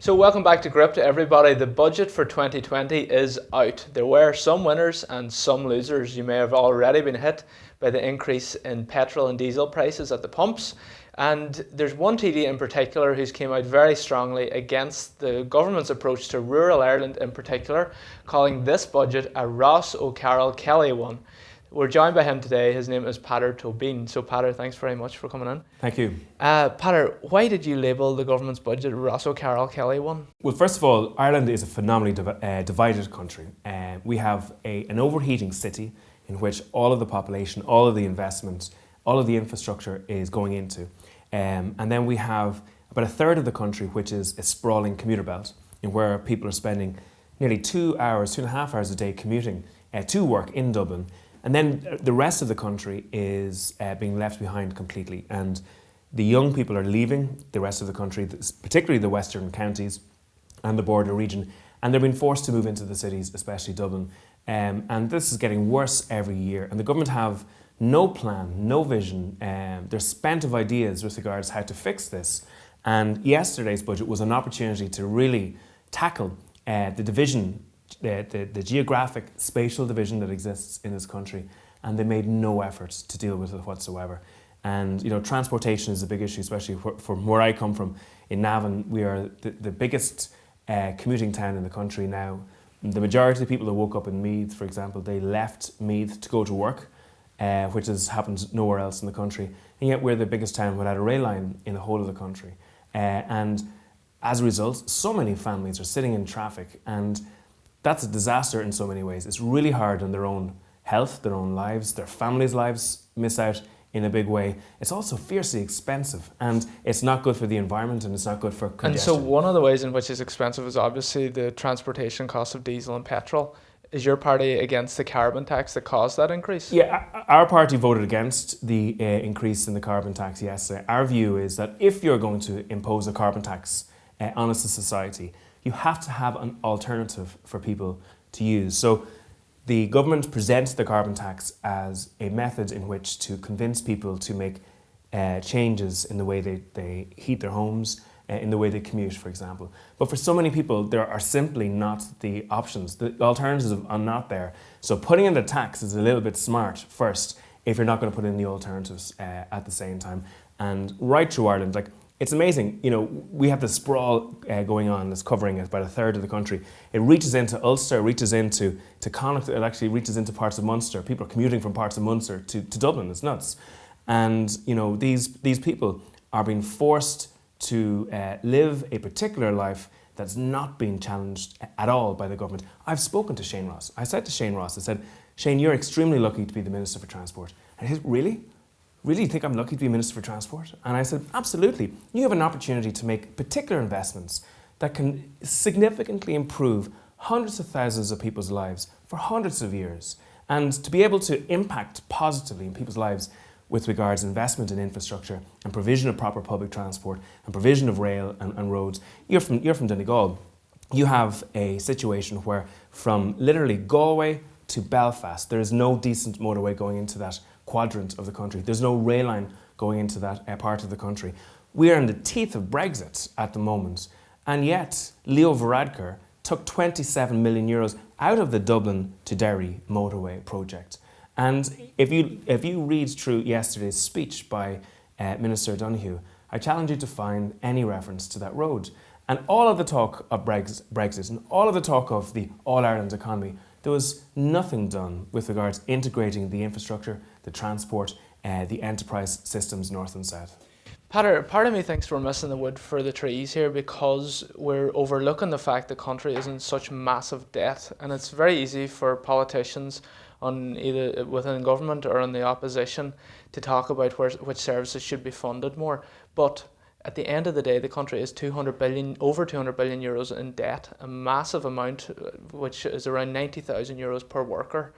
So welcome back to Gript, everybody. The budget for 2020 is out. There were some winners and some losers. You may have already been hit by the increase in petrol and diesel prices at the pumps. And there's one TD in particular who's came out very strongly against the government's approach to rural Ireland in particular, calling this budget a Ross O'Carroll Kelly one. We're joined by him today. His name is Peadar Tóibín. So Peadar, thanks very much for coming in. Thank you. Peadar, why did you label the government's budget a Ross O'Carroll Kelly one? Well, first of all, Ireland is a phenomenally divided country. We have an overheating city in which all of the population, all of the investment, all of the infrastructure is going into. And then we have about a third of the country which is a sprawling commuter belt, in where people are spending nearly 2 hours, 2.5 hours a day commuting to work in Dublin. And then the rest of the country is being left behind completely. And the young people are leaving the rest of the country, particularly the western counties and the border region, and they're being forced to move into the cities, especially Dublin. And this is getting worse every year. And the government have no plan, no vision. They're spent of ideas with regards to how to fix this. And yesterday's budget was an opportunity to really tackle the division, the geographic spatial division that exists in this country, and they made no efforts to deal with it whatsoever. And transportation is a big issue, especially from where I come from. In Navan, we are the biggest commuting town in the country now. The majority of the people that woke up in Meath, for example, they left Meath to go to work, which has happened nowhere else in the country. And yet we're the biggest town without a rail line in the whole of the country. And as a result, so many families are sitting in traffic, and that's a disaster in so many ways. It's really hard on their own health, their own lives, their families' lives miss out in a big way. It's also fiercely expensive, and it's not good for the environment, and it's not good for congestion. And so one of the ways in which it's expensive is obviously the transportation cost of diesel and petrol. Is your party against the carbon tax that caused that increase? Yeah, our party voted against the increase in the carbon tax yesterday. Our view is that if you're going to impose a carbon tax on a society, you have to have an alternative for people to use. So the government presents the carbon tax as a method in which to convince people to make changes in the way they heat their homes, in the way they commute, for example. But for so many people, there are simply not the options. The alternatives are not there. So putting in the tax is a little bit smart first if you're not going to put in the alternatives at the same time. And right through Ireland, it's amazing, we have this sprawl going on that's covering about a third of the country. It reaches into Ulster, reaches into Connacht, it actually reaches into parts of Munster. People are commuting from parts of Munster to Dublin, it's nuts. And, these people are being forced to live a particular life that's not being challenged at all by the government. I've spoken to Shane Ross. I said to Shane Ross, I said, Shane, you're extremely lucky to be the Minister for Transport. And he said, really? Really, you think I'm lucky to be Minister for Transport? And I said, absolutely. You have an opportunity to make particular investments that can significantly improve hundreds of thousands of people's lives for hundreds of years. And to be able to impact positively in people's lives with regards to investment in infrastructure and provision of proper public transport and provision of rail and roads. You're from Donegal. You have a situation where from literally Galway to Belfast, there is no decent motorway going into that quadrant of the country. There's no rail line going into that part of the country. We are in the teeth of Brexit at the moment, and yet Leo Varadkar took 27 million euros out of the Dublin to Derry motorway project. And if you read through yesterday's speech by Minister Donoghue, I challenge you to find any reference to that road. And all of the talk of Brexit and all of the talk of the All-Ireland economy, there was nothing done with regards to integrating the infrastructure, the transport, the enterprise systems north and south. Peadar, part of me thinks we're missing the wood for the trees here because we're overlooking the fact the country is in such massive debt, and it's very easy for politicians on either within government or in the opposition to talk about which services should be funded more. But at the end of the day, the country is over 200 billion euros in debt, a massive amount, which is around 90,000 euros per worker.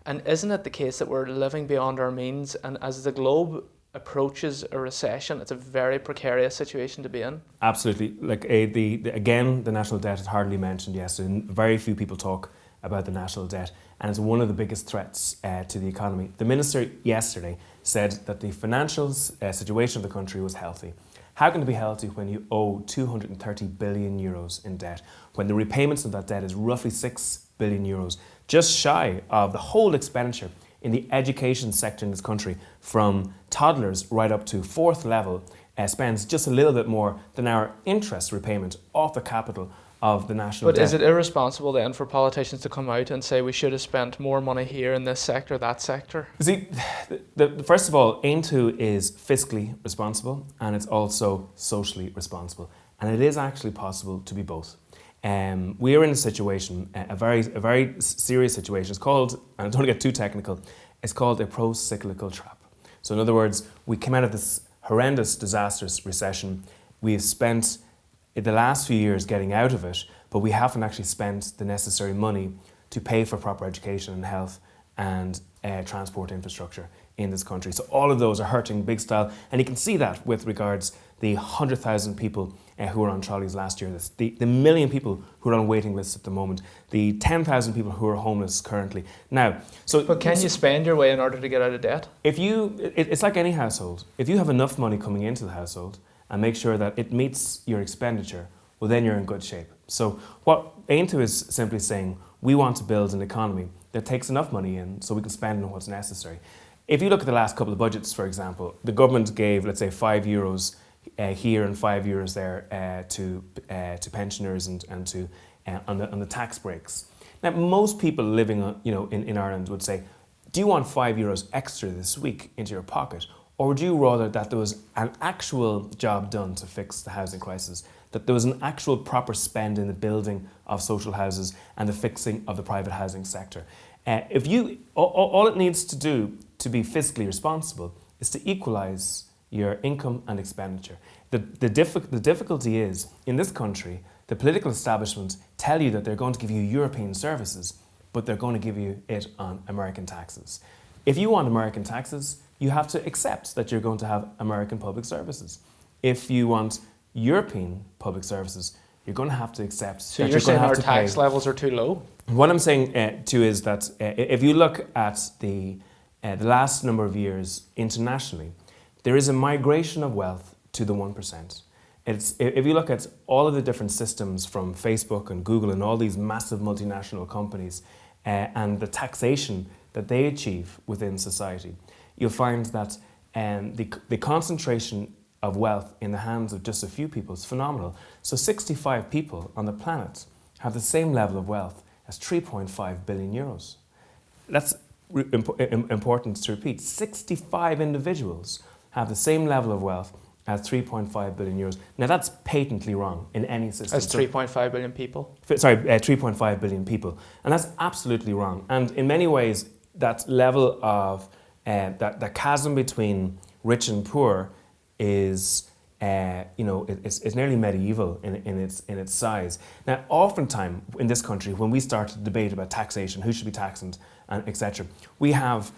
And isn't it the case that we're living beyond our means, and as the globe approaches a recession, it's a very precarious situation to be in? Absolutely. The national debt is hardly mentioned yesterday. Very few people talk about the national debt, and it's one of the biggest threats to the economy. The minister yesterday said that the financial situation of the country was healthy. How can it be healthy when you owe 230 billion euros in debt, when the repayments of that debt is roughly 6 billion euros, just shy of the whole expenditure in the education sector in this country, from toddlers right up to fourth level, spends just a little bit more than our interest repayment off the capital of the national debt. But is it irresponsible then for politicians to come out and say we should have spent more money here in this sector, that sector? See, first of all, Aontú is fiscally responsible and it's also socially responsible. And it is actually possible to be both. We are in a situation, a very serious situation. It's called, and I don't want to get too technical, it's called a pro-cyclical trap. So in other words, we came out of this horrendous, disastrous recession. We've spent the last few years getting out of it, but we haven't actually spent the necessary money to pay for proper education and health and transport infrastructure in this country. So all of those are hurting big style, and you can see that with regards the 100,000 people who were on trolleys last year, the million people who are on waiting lists at the moment, the 10,000 people who are homeless currently. Now, but can you spend your way in order to get out of debt? It's like any household. If you have enough money coming into the household and make sure that it meets your expenditure, well then you're in good shape. So what Aontú is simply saying, we want to build an economy that takes enough money in so we can spend on what's necessary. If you look at the last couple of budgets, for example, the government gave, let's say, €5 here and €5 there to pensioners and to on the tax breaks. Now, most people living in Ireland would say, do you want €5 extra this week into your pocket? Or would you rather that there was an actual job done to fix the housing crisis, that there was an actual proper spend in the building of social houses and the fixing of the private housing sector? All it needs to do to be fiscally responsible is to equalise your income and expenditure. The difficulty is, in this country, the political establishment tell you that they're going to give you European services, but they're going to give you it on American taxes. If you want American taxes, you have to accept that you're going to have American public services. If you want European public services, you're going to have to accept so that you're saying our to tax pay. levels are too low? What I'm saying too is that if you look at the last number of years internationally, there is a migration of wealth to the 1%. If you look at all of the different systems from Facebook and Google and all these massive multinational companies and the taxation that they achieve within society, you'll find that the concentration of wealth in the hands of just a few people is phenomenal. So 65 people on the planet have the same level of wealth as 3.5 billion euros. That's important to repeat. 65 individuals have the same level of wealth as 3.5 billion euros. Now that's patently wrong in any system. As 3.5 billion people? Sorry, 3.5 billion people. And that's absolutely wrong. And in many ways, that level of, that chasm between rich and poor is, it's nearly medieval in its size. Now, oftentimes in this country, when we start to debate about taxation, who should be taxed and etc., we have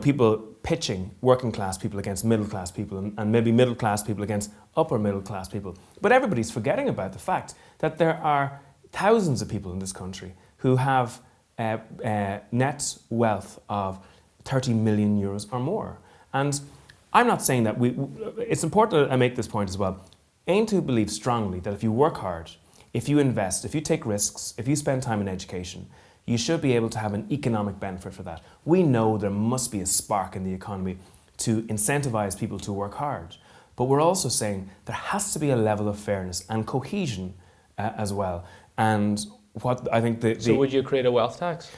people pitching working class people against middle class people and maybe middle class people against upper middle class people. But everybody's forgetting about the fact that there are thousands of people in this country who have net wealth of 30 million euros or more. And I'm not saying that it's important that I make this point as well. Aontú believes strongly that if you work hard, if you invest, if you take risks, if you spend time in education, you should be able to have an economic benefit for that. We know there must be a spark in the economy to incentivize people to work hard. But we're also saying there has to be a level of fairness and cohesion as well. And what I think So would you create a wealth tax?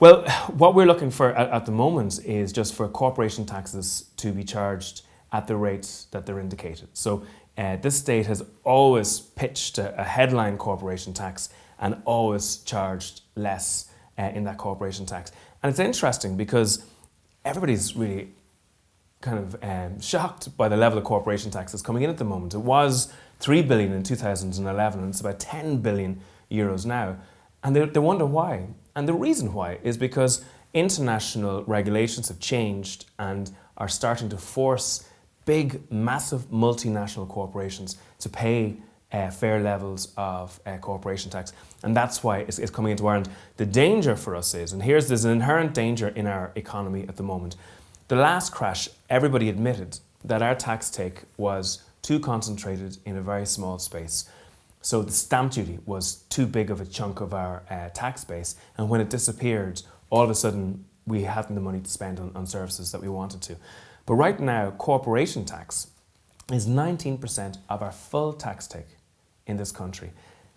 Well, what we're looking for at the moment is just for corporation taxes to be charged at the rates that they're indicated. So this state has always pitched a headline corporation tax and always charged less in that corporation tax. And it's interesting because everybody's really kind of shocked by the level of corporation taxes coming in at the moment. It was 3 billion in 2011 and it's about 10 billion euros now. And they wonder why. And the reason why is because international regulations have changed and are starting to force big, massive multinational corporations to pay fair levels of corporation tax. And that's why it's coming into Ireland. The danger for us is, and there's an inherent danger in our economy at the moment. The last crash, everybody admitted that our tax take was too concentrated in a very small space. So the stamp duty was too big of a chunk of our tax base, and when it disappeared, all of a sudden we hadn't the money to spend on services that we wanted to. But right now, corporation tax is 19% of our full tax take in this country.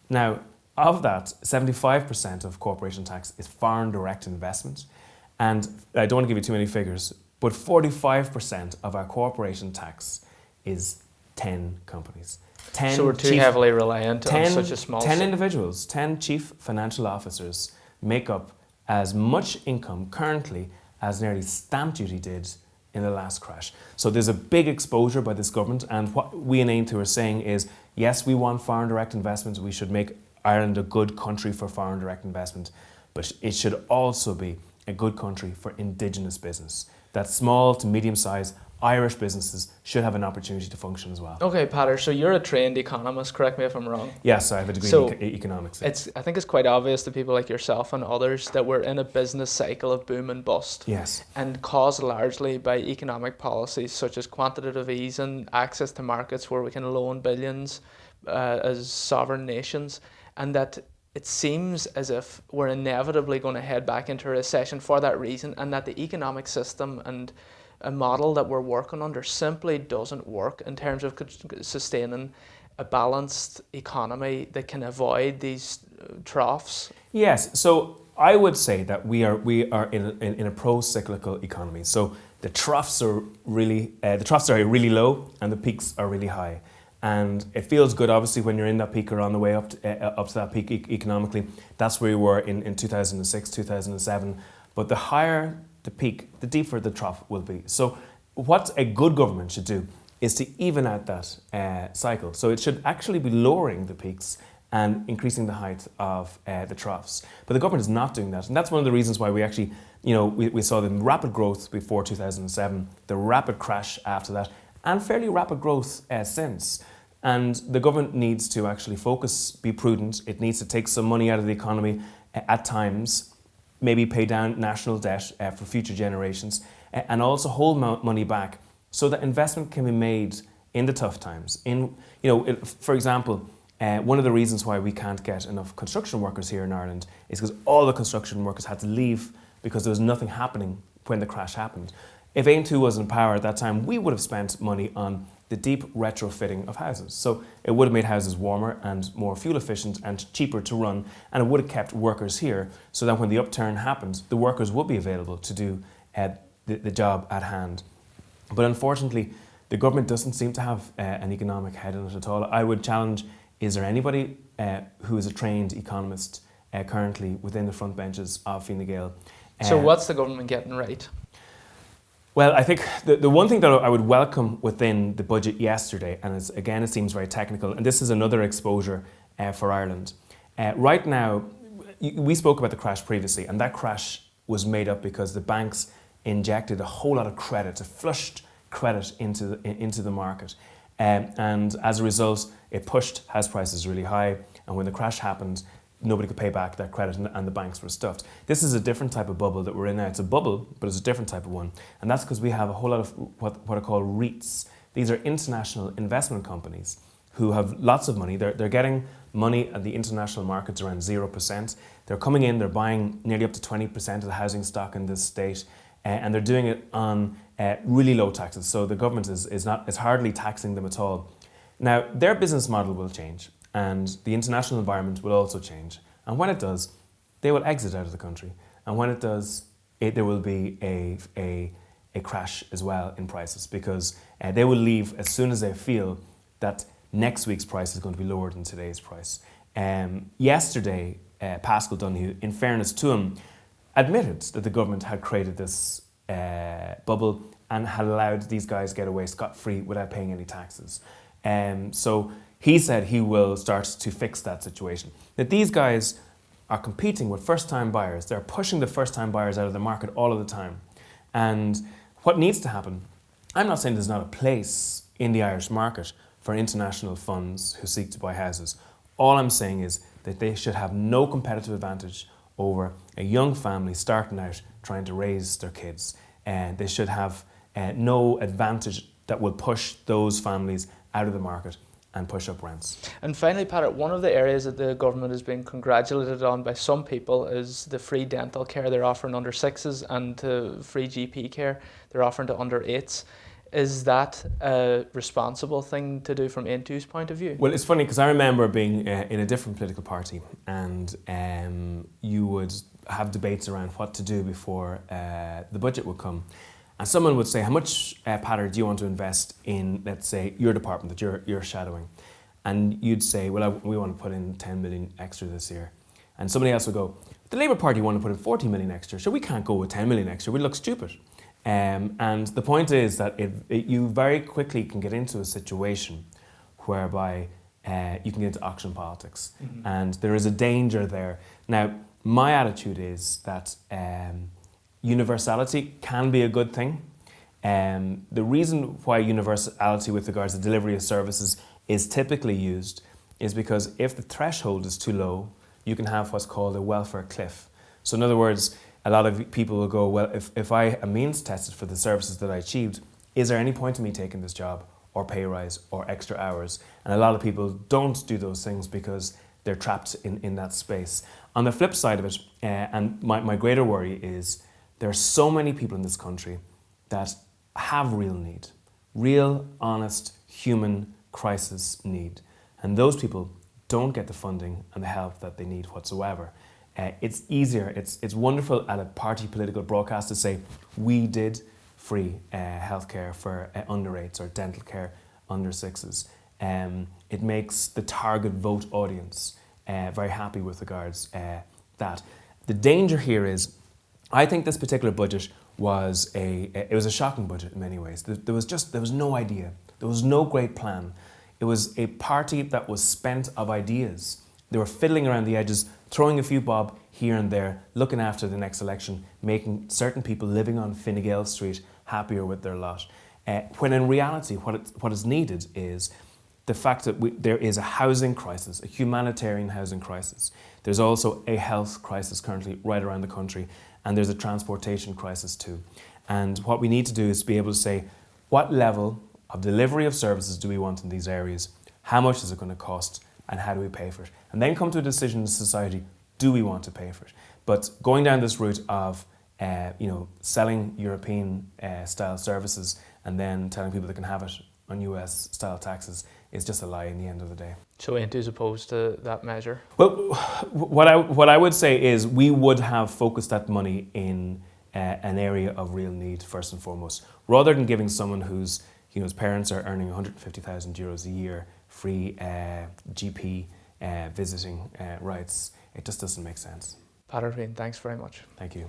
Now, of that, 75% of corporation tax is foreign direct investment. And I don't want to give you too many figures, but 45% of our corporation tax is 10 companies. So we're too heavily reliant on such a small... 10 individuals, 10 chief financial officers make up as much income currently as nearly stamp duty did in the last crash. So there's a big exposure by this government, and what we in Aontú are saying is, yes, we want foreign direct investment, we should make Ireland a good country for foreign direct investment, but it should also be a good country for indigenous business. That small to medium-sized Irish businesses should have an opportunity to function as well. Okay, Peadar, so you're a trained economist, correct me if I'm wrong. Yes, I have a degree in economics. I think it's quite obvious to people like yourself and others that we're in a business cycle of boom and bust. Yes. And caused largely by economic policies such as quantitative easing, access to markets where we can loan billions as sovereign nations, and that it seems as if we're inevitably going to head back into a recession for that reason, and that the economic system and a model that we're working under simply doesn't work in terms of sustaining a balanced economy that can avoid these troughs. Yes, so I would say that we are in a pro-cyclical economy. So the troughs are really low and the peaks are really high. And it feels good, obviously, when you're in that peak or on the way up to that peak economically. That's where we were in 2006, 2007. But the higher the peak, the deeper the trough will be. So what a good government should do is to even out that cycle. So it should actually be lowering the peaks and increasing the height of the troughs. But the government is not doing that. And that's one of the reasons why we actually, we saw the rapid growth before 2007, the rapid crash after that, and fairly rapid growth since. And the government needs to actually focus, be prudent. It needs to take some money out of the economy at times, maybe pay down national debt for future generations, and also hold money back so that investment can be made in the tough times. For example, one of the reasons why we can't get enough construction workers here in Ireland is because all the construction workers had to leave because there was nothing happening when the crash happened. If Aontú was in power at that time, we would have spent money on the deep retrofitting of houses. So it would have made houses warmer and more fuel efficient and cheaper to run, and it would have kept workers here so that when the upturn happened, the workers would be available to do the job at hand. But unfortunately, the government doesn't seem to have an economic head on it at all. I would challenge, is there anybody who is a trained economist currently within the front benches of Fine Gael? So what's the government getting right? Well, I think the one thing that I would welcome within the budget yesterday, and it seems very technical, and this is another exposure for Ireland. Right now, we spoke about the crash previously, and that crash was made up because the banks injected a whole lot of credit, flushed credit into the market. And as a result, it pushed house prices really high, and when the crash happened, nobody could pay back that credit and the banks were stuffed. This is a different type of bubble that we're in now. It's a bubble, but it's a different type of one. And that's because we have a whole lot of what are called REITs. These are international investment companies who have lots of money. They're getting money at the international markets around 0%. They're coming in, they're buying nearly up to 20% of the housing stock in this state, and they're doing it on really low taxes. So the government is hardly taxing them at all. Now, their business model will change, and the international environment will also change. And when it does, they will exit out of the country. And when it does, there will be a crash as well in prices, because they will leave as soon as they feel that next week's price is going to be lower than today's price. Yesterday, Pascal Donoghue, in fairness to him, admitted that the government had created this bubble and had allowed these guys get away scot-free without paying any taxes. So he said he will start to fix that situation. That these guys are competing with first-time buyers. They're pushing the first-time buyers out of the market all of the time. And what needs to happen, I'm not saying there's not a place in the Irish market for international funds who seek to buy houses. All I'm saying is that they should have no competitive advantage over a young family starting out trying to raise their kids. And they should have no advantage that will push those families out of the market and push up rents. And finally, Peadar, one of the areas that the government has been congratulated on by some people is the free dental care they're offering under 6s and free GP care they're offering to under 8s. Is that a responsible thing to do from Intu's point of view? Well, it's funny because I remember being in a different political party, and you would have debates around what to do before the budget would come. And someone would say, how much, Peadar, do you want to invest in, let's say, your department that you're shadowing? And you'd say, well, we want to put in 10 million extra this year. And somebody else would go, the Labour Party want to put in 40 million extra, so we can't go with 10 million extra, we look stupid. And the point is that you very quickly can get into a situation whereby you can get into auction politics. Mm-hmm. And there is a danger there. Now, my attitude is that universality can be a good thing. The reason why universality with regards to delivery of services is typically used is because if the threshold is too low, you can have what's called a welfare cliff. So in other words, a lot of people will go, well, if I am means tested for the services that I achieved, is there any point in me taking this job or pay rise or extra hours? And a lot of people don't do those things because they're trapped in that space. On the flip side of it, and my greater worry is there are so many people in this country that have real need, real, honest, human crisis need. And those people don't get the funding and the help that they need whatsoever. It's easier, it's wonderful at a party political broadcast to say, we did free healthcare for under 8s or dental care under 6s. It makes the target vote audience very happy with regards that. The danger here is, I think this particular budget was it was a shocking budget in many ways. There was no idea. There was no great plan. It was a party that was spent of ideas. They were fiddling around the edges, throwing a few bob here and there, looking after the next election, making certain people living on Fine Gael Street happier with their lot. When in reality, what is needed is the fact that there is a housing crisis, a humanitarian housing crisis. There's also a health crisis currently right around the country, and there's a transportation crisis too. And what we need to do is be able to say, what level of delivery of services do we want in these areas? How much is it going to cost? And how do we pay for it? And then come to a decision in society, do we want to pay for it? But going down this route of selling European style services and then telling people they can have it on US style taxes is just a lie in the end of the day. So Intu's opposed to that measure? Well, what I would say is we would have focused that money in an area of real need first and foremost, rather than giving someone whose parents are earning €150,000 a year free GP visiting rights. It just doesn't make sense. Peadar Tóibín, thanks very much. Thank you.